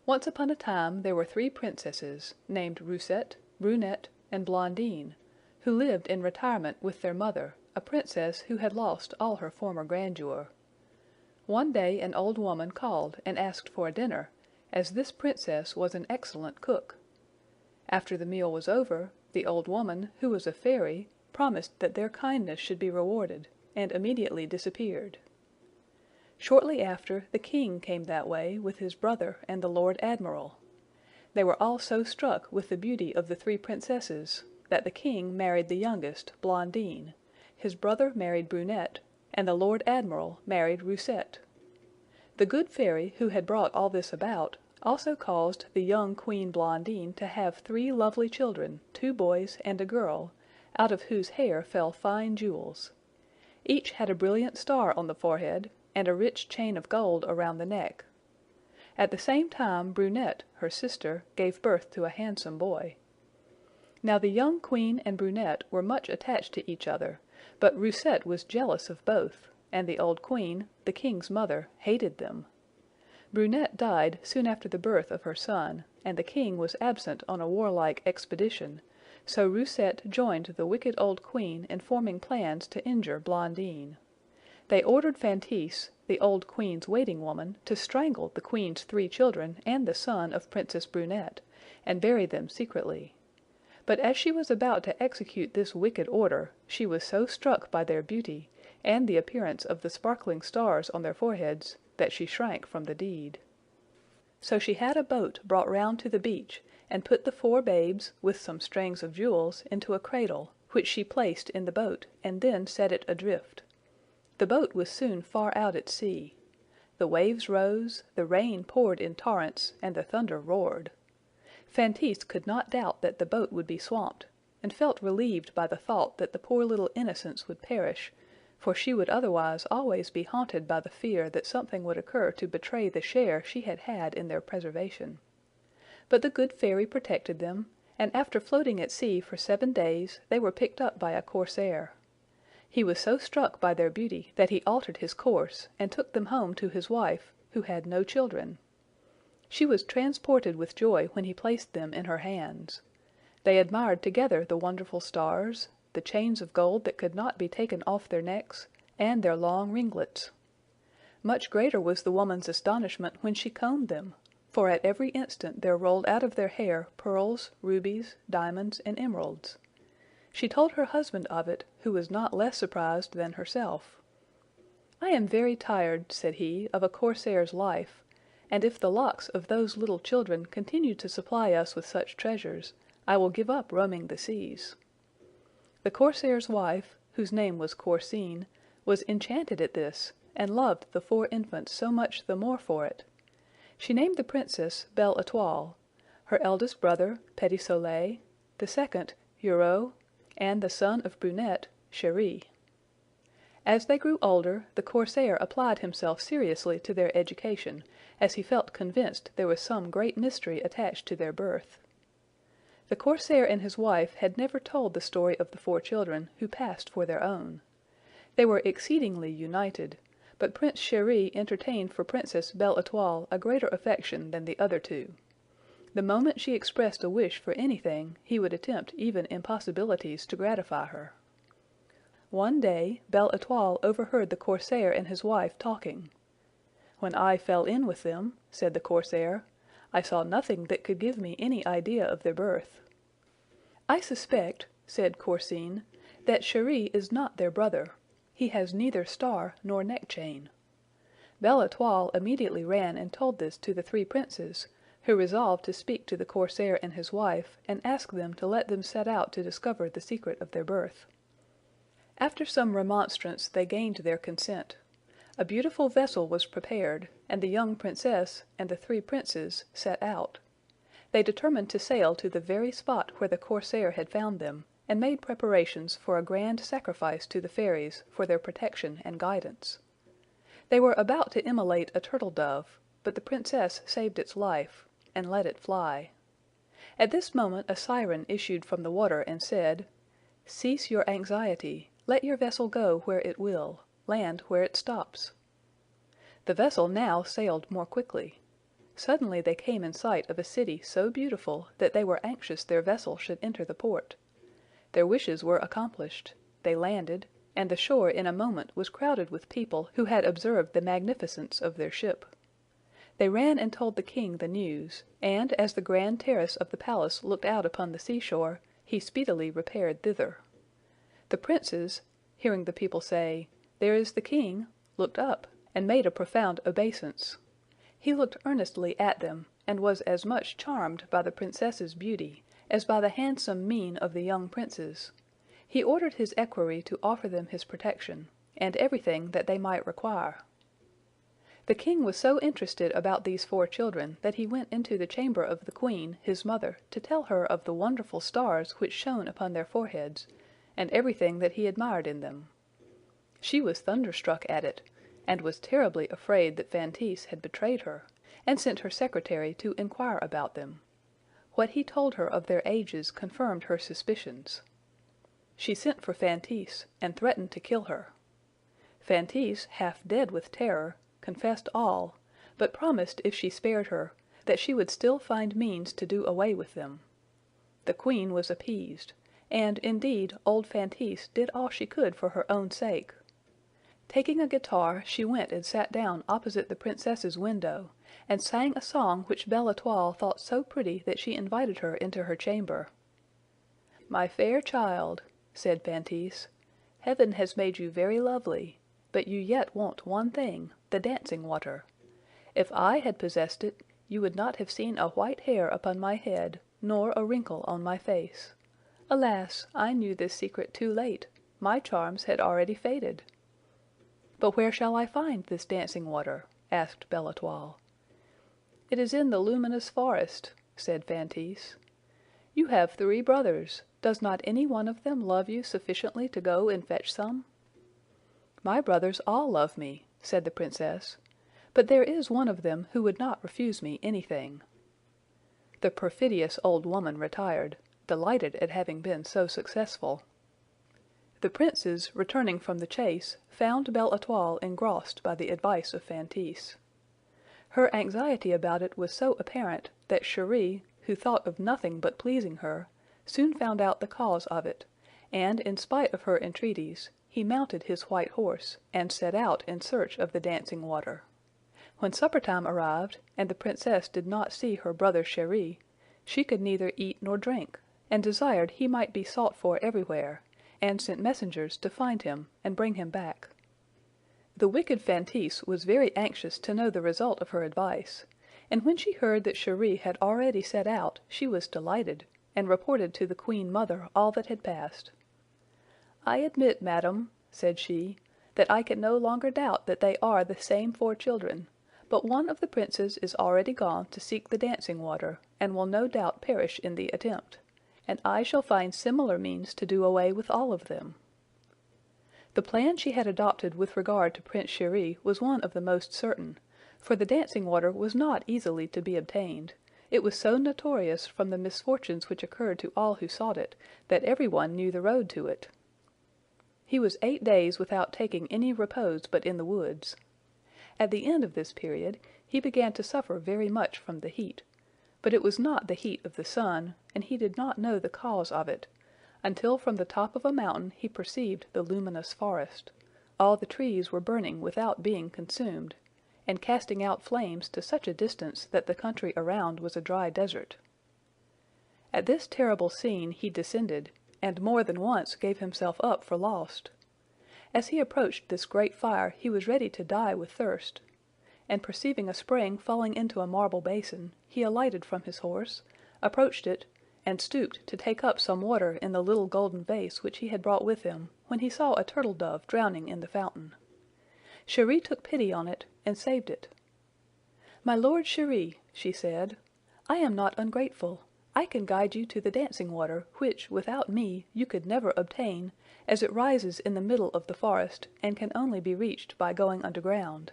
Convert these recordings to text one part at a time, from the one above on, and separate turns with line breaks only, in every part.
Once upon a time there were three princesses, named Roussette, Brunette, and Blondine, who lived in retirement with their mother, a princess who had lost all her former grandeur. One day an old woman called and asked for a dinner, as this princess was an excellent cook. After the meal was over, the old woman, who was a fairy, promised that their kindness should be rewarded, and immediately disappeared. Shortly after, the king came that way with his brother and the Lord Admiral. They were all so struck with the beauty of the three princesses that the king married the youngest, Blondine, his brother married Brunette, and the Lord Admiral married Roussette. The good fairy who had brought all this about also caused the young Queen Blondine to have three lovely children, two boys and a girl, out of whose hair fell fine jewels. Each had a brilliant star on the forehead, and a rich chain of gold around the neck. At the same time Brunette, her sister, gave birth to a handsome boy. Now the young Queen and Brunette were much attached to each other, but Roussette was jealous of both, and the old Queen, the king's mother, hated them. Brunette died soon after the birth of her son, and the king was absent on a warlike expedition, so Roussette joined the wicked old Queen in forming plans to injure Blondine. They ordered Feintise, the old Queen's waiting woman, to strangle the Queen's three children and the son of Princess Brunette, and bury them secretly. But as she was about to execute this wicked order, she was so struck by their beauty, and the appearance of the sparkling stars on their foreheads, that she shrank from the deed. So she had a boat brought round to the beach, and put the four babes, with some strings of jewels, into a cradle, which she placed in the boat, and then set it adrift. The boat was soon far out at sea. The waves rose, the rain poured in torrents, and the thunder roared. Feintise could not doubt that the boat would be swamped, and felt relieved by the thought that the poor little innocents would perish, for she would otherwise always be haunted by the fear that something would occur to betray the share she had had in their preservation. But the good fairy protected them, and after floating at sea for 7 days they were picked up by a corsair. He was so struck by their beauty that he altered his course, and took them home to his wife, who had no children. She was transported with joy when he placed them in her hands. They admired together the wonderful stars, the chains of gold that could not be taken off their necks, and their long ringlets. Much greater was the woman's astonishment when she combed them, for at every instant there rolled out of their hair pearls, rubies, diamonds, and emeralds. She told her husband of it, who was not less surprised than herself. "I am very tired," said he, "of a corsair's life, and if the locks of those little children continue to supply us with such treasures, I will give up roaming the seas." The corsair's wife, whose name was Corsine, was enchanted at this, and loved the 4 infants so much the more for it. She named the princess Belle Etoile, her eldest brother Petit Soleil, the second Heureux, and the son of Brunette, Chéri. As they grew older, the corsair applied himself seriously to their education, as he felt convinced there was some great mystery attached to their birth. The corsair and his wife had never told the story of the 4 children, who passed for their own. They were exceedingly united, but Prince Chéri entertained for Princess Belle Etoile a greater affection than the other 2. The moment she expressed a wish for anything, he would attempt even impossibilities to gratify her. One day Belle Etoile overheard the corsair and his wife talking. "When I fell in with them," said the corsair, "I saw nothing that could give me any idea of their birth." "I suspect," said Corsine, "that Chéri is not their brother. He has neither star nor neck chain." Belle Etoile immediately ran and told this to the 3 princes, who resolved to speak to the corsair and his wife, and ask them to let them set out to discover the secret of their birth. After some remonstrance they gained their consent. A beautiful vessel was prepared, and the young princess and the 3 princes set out. They determined to sail to the very spot where the corsair had found them, and made preparations for a grand sacrifice to the fairies for their protection and guidance. They were about to immolate a turtle dove, but the princess saved its life, and let it fly. At this moment a siren issued from the water and said, "Cease your anxiety, let your vessel go where it will, land where it stops." The vessel now sailed more quickly. Suddenly they came in sight of a city so beautiful that they were anxious their vessel should enter the port. Their wishes were accomplished. They landed, and the shore in a moment was crowded with people who had observed the magnificence of their ship. They ran and told the king the news, and as the grand terrace of the palace looked out upon the seashore, he speedily repaired thither. The princes, hearing the people say, "There is the king," looked up, and made a profound obeisance. He looked earnestly at them, and was as much charmed by the princess's beauty as by the handsome mien of the young princes. He ordered his equerry to offer them his protection, and everything that they might require. The king was so interested about these 4 children that he went into the chamber of the queen, his mother, to tell her of the wonderful stars which shone upon their foreheads, and everything that he admired in them. She was thunderstruck at it, and was terribly afraid that Feintise had betrayed her, and sent her secretary to inquire about them. What he told her of their ages confirmed her suspicions. She sent for Feintise, and threatened to kill her. Feintise, half dead with terror, confessed all, but promised if she spared her, that she would still find means to do away with them. The queen was appeased, and indeed old Feintise did all she could for her own sake. Taking a guitar, she went and sat down opposite the princess's window, and sang a song which Belle Etoile thought so pretty that she invited her into her chamber. "My fair child," said Feintise, "heaven has made you very lovely, but you yet want one thing, the dancing water. If I had possessed it, you would not have seen a white hair upon my head, nor a wrinkle on my face. Alas, I knew this secret too late, my charms had already faded." "But where shall I find this dancing water?" asked Belle Etoile. "It is in the luminous forest," said Feintise. "You have 3 brothers, does not any one of them love you sufficiently to go and fetch some?" "My brothers all love me," said the princess, "but there is one of them who would not refuse me anything." The perfidious old woman retired, delighted at having been so successful. The princes, returning from the chase, found Belle Etoile engrossed by the advice of Feintise. Her anxiety about it was so apparent that Cheri, who thought of nothing but pleasing her, soon found out the cause of it, and in spite of her entreaties, he mounted his white horse, and set out in search of the dancing water. When supper time arrived, and the princess did not see her brother Cheri, she could neither eat nor drink, and desired he might be sought for everywhere, and sent messengers to find him and bring him back. The wicked Feintise was very anxious to know the result of her advice, and when she heard that Cheri had already set out, she was delighted, and reported to the Queen Mother all that had passed. "I admit, madam," said she, "that I can no longer doubt that they are the same 4 children, but one of the princes is already gone to seek the dancing water, and will no doubt perish in the attempt, and I shall find similar means to do away with all of them." The plan she had adopted with regard to Prince Cheri was one of the most certain, for the dancing water was not easily to be obtained. It was so notorious from the misfortunes which occurred to all who sought it, that everyone knew the road to it. He was 8 days without taking any repose but in the woods. At the end of this period, he began to suffer very much from the heat, but it was not the heat of the sun, and he did not know the cause of it, until from the top of a mountain he perceived the luminous forest. All the trees were burning without being consumed, and casting out flames to such a distance that the country around was a dry desert. At this terrible scene he descended, and more than once gave himself up for lost. As he approached this great fire he was ready to die with thirst, and perceiving a spring falling into a marble basin, he alighted from his horse, approached it, and stooped to take up some water in the little golden vase which he had brought with him, when he saw a turtle-dove drowning in the fountain. Cheri took pity on it, and saved it. "My lord Cheri," she said, "I am not ungrateful. I can guide you to the dancing water, which, without me, you could never obtain, as it rises in the middle of the forest, and can only be reached by going underground."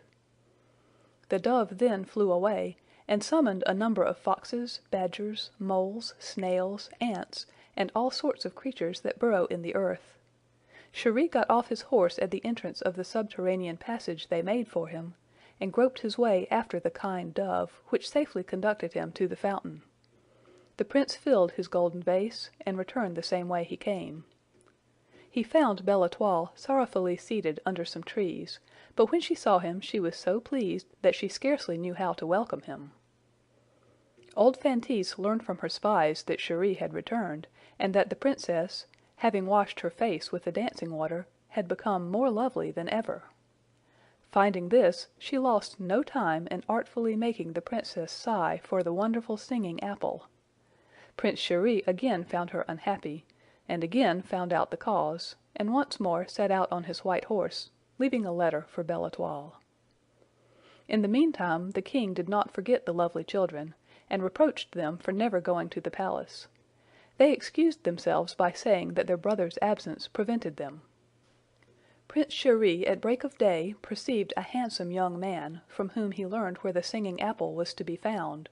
The dove then flew away, and summoned a number of foxes, badgers, moles, snails, ants, and all sorts of creatures that burrow in the earth. Cheri got off his horse at the entrance of the subterranean passage they made for him, and groped his way after the kind dove, which safely conducted him to the fountain. The Prince filled his golden vase, and returned the same way he came. He found Belle-Étoile sorrowfully seated under some trees, but when she saw him she was so pleased that she scarcely knew how to welcome him. Old Feintise learned from her spies that Chéri had returned, and that the Princess, having washed her face with the dancing water, had become more lovely than ever. Finding this, she lost no time in artfully making the Princess sigh for the wonderful singing apple. Prince Chéri again found her unhappy, and again found out the cause, and once more set out on his white horse, leaving a letter for Belle-Étoile. In the meantime the king did not forget the lovely children, and reproached them for never going to the palace. They excused themselves by saying that their brother's absence prevented them. Prince Chéri at break of day perceived a handsome young man, from whom he learned where the singing apple was to be found,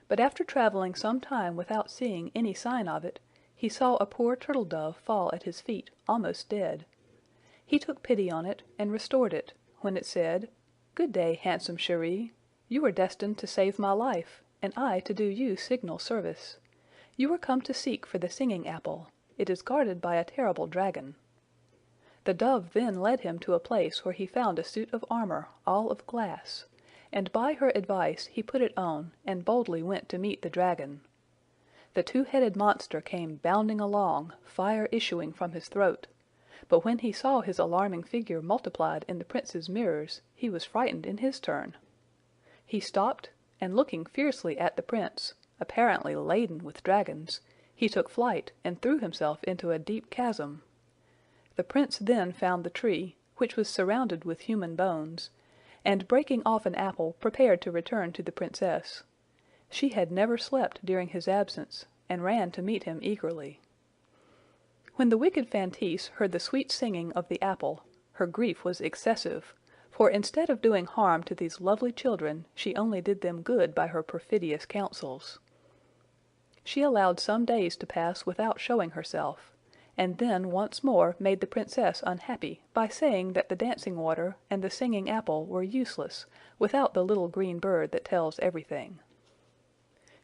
but after traveling some time without seeing any sign of it, he saw a poor turtle-dove fall at his feet, almost dead. He took pity on it, and restored it, when it said, "Good day, handsome Chéri. You are destined to save my life, and I to do you signal service. You are come to seek for the singing apple. It is guarded by a terrible dragon." The dove then led him to a place where he found a suit of armor, all of glass, and by her advice he put it on, and boldly went to meet the dragon. The two-headed monster came bounding along, fire issuing from his throat, but when he saw his alarming figure multiplied in the Prince's mirrors, he was frightened in his turn. He stopped, and looking fiercely at the Prince, apparently laden with dragons, he took flight and threw himself into a deep chasm. The Prince then found the tree, which was surrounded with human bones, and breaking off an apple prepared to return to the Princess. She had never slept during his absence, and ran to meet him eagerly. When the wicked Feintise heard the sweet singing of the apple, her grief was excessive, for instead of doing harm to these lovely children, she only did them good by her perfidious counsels. She allowed some days to pass without showing herself, and then once more made the Princess unhappy by saying that the dancing water and the singing apple were useless without the little green bird that tells everything.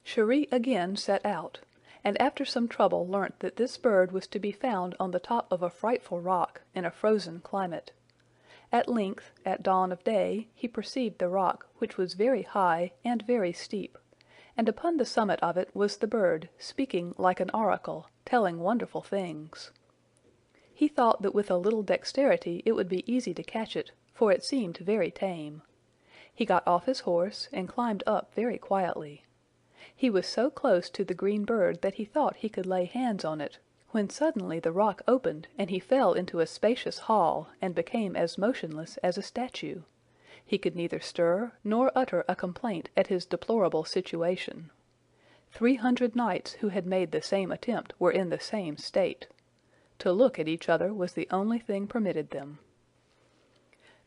Chéri again set out, and after some trouble learnt that this bird was to be found on the top of a frightful rock in a frozen climate. At length, at dawn of day, he perceived the rock, which was very high and very steep, and upon the summit of it was the bird, speaking like an oracle, telling wonderful things. He thought that with a little dexterity it would be easy to catch it, for it seemed very tame. He got off his horse and climbed up very quietly. He was so close to the green bird that he thought he could lay hands on it, when suddenly the rock opened and he fell into a spacious hall and became as motionless as a statue. He could neither stir nor utter a complaint at his deplorable situation. 300 knights who had made the same attempt were in the same state. To look at each other was the only thing permitted them.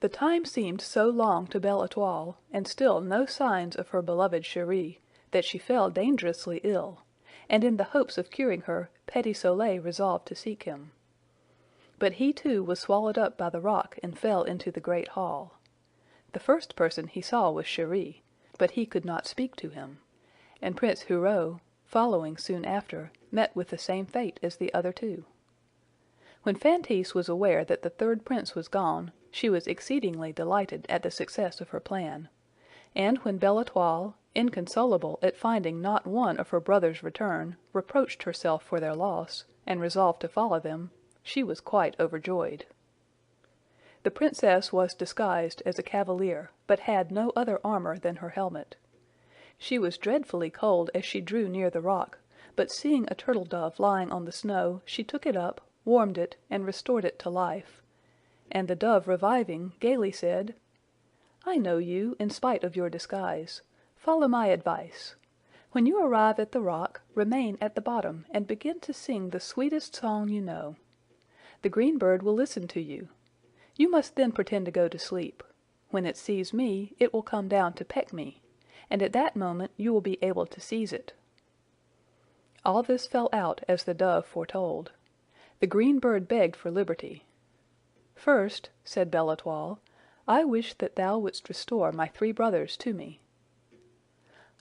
The time seemed so long to Belle-Étoile, and still no signs of her beloved Chéri, that she fell dangerously ill, and in the hopes of curing her, Petit Soleil resolved to seek him. But he too was swallowed up by the rock and fell into the great hall. The first person he saw was Chéri, but he could not speak to him, and Prince Hureau, following soon after, met with the same fate as the other two. When Feintise was aware that the third prince was gone, she was exceedingly delighted at the success of her plan, and when Belle-Étoile, inconsolable at finding not one of her brothers return, reproached herself for their loss, and resolved to follow them, she was quite overjoyed. The Princess was disguised as a cavalier, but had no other armor than her helmet. She was dreadfully cold as she drew near the rock, but seeing a turtle-dove lying on the snow, she took it up, warmed it, and restored it to life. And the dove reviving, gaily said, "I know you, in spite of your disguise. Follow my advice. When you arrive at the rock, remain at the bottom and begin to sing the sweetest song you know. The green bird will listen to you. You must then pretend to go to sleep. When it sees me, it will come down to peck me, and at that moment you will be able to seize it." All this fell out as the dove foretold. The green bird begged for liberty. "First," said Belle-Étoile, I wish that thou wouldst restore my 3 brothers to me."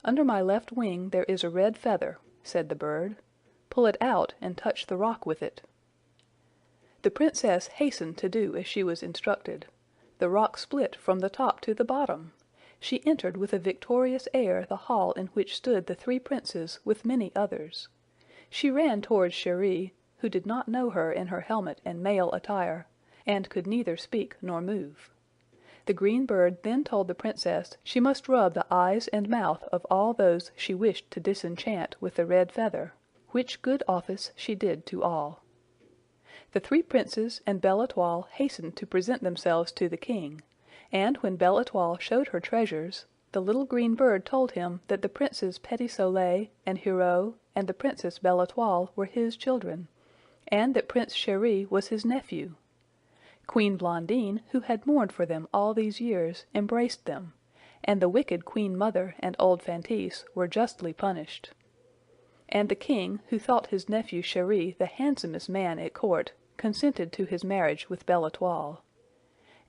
"Under my left wing there is a red feather," said the bird. "Pull it out and touch the rock with it." The Princess hastened to do as she was instructed. The rock split from the top to the bottom! She entered with a victorious air the hall in which stood the 3 Princes with many others. She ran towards Cheri, who did not know her in her helmet and male attire, and could neither speak nor move. The green bird then told the Princess she must rub the eyes and mouth of all those she wished to disenchant with the red feather, which good office she did to all. The 3 Princes and Belle Etoile hastened to present themselves to the king, and when Belle Etoile showed her treasures, the little green bird told him that the Princes Petit Soleil and Hero and the Princess Belle Etoile were his children, and that Prince Cheri was his nephew. Queen Blondine, who had mourned for them all these years, embraced them, and the wicked Queen Mother and old Feintise were justly punished. And the king, who thought his nephew Cheri the handsomest man at court, consented to his marriage with Belle Etoile.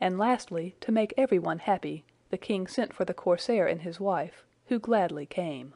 And lastly, to make every one happy, the king sent for the corsair and his wife, who gladly came.